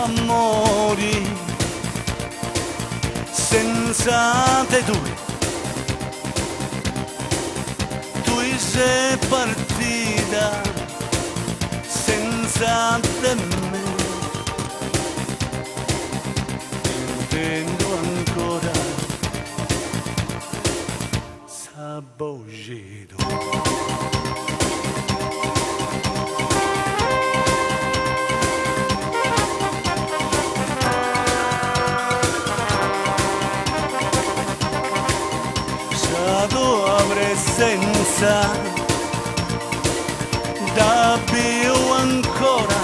s'ammori senza te tu sei partita senza te me, intendo ancora s'abbogito. Tua presenza da più ancora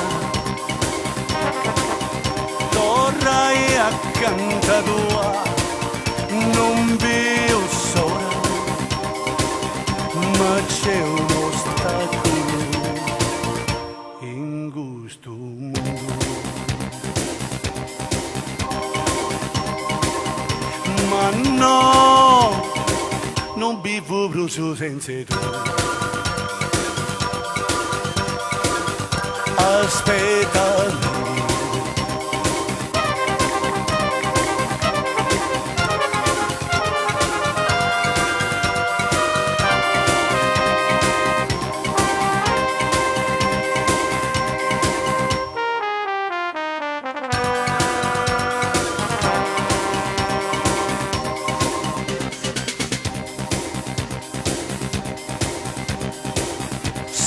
torrai accanto a tua non più sola, ma c'è un ostacolo in questo mondo, ma no, non vivo brucio senza tu. Aspettami.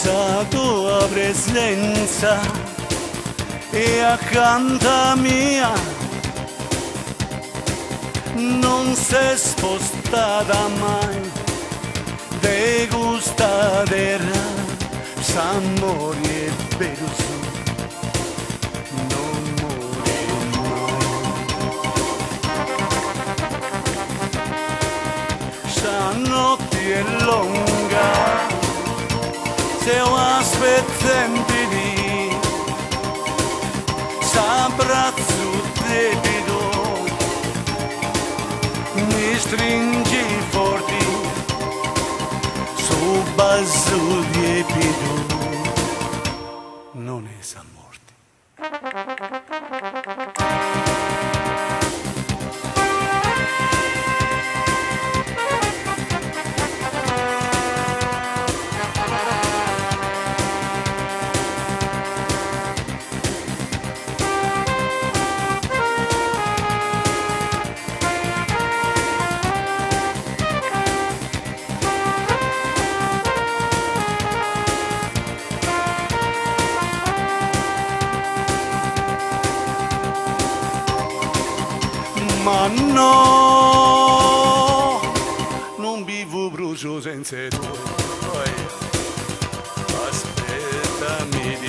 La tua presenza è accanto a mia, non si è spostata mai de questa terra, s'amore è vero su, non muore mai. Sta notte è lunga, se ho aspettati lì, s'abbraccio debito, mi stringi forti, su basso debito, non è s'amorti. Ma no, non vivo brucio senza tu. Aspettami.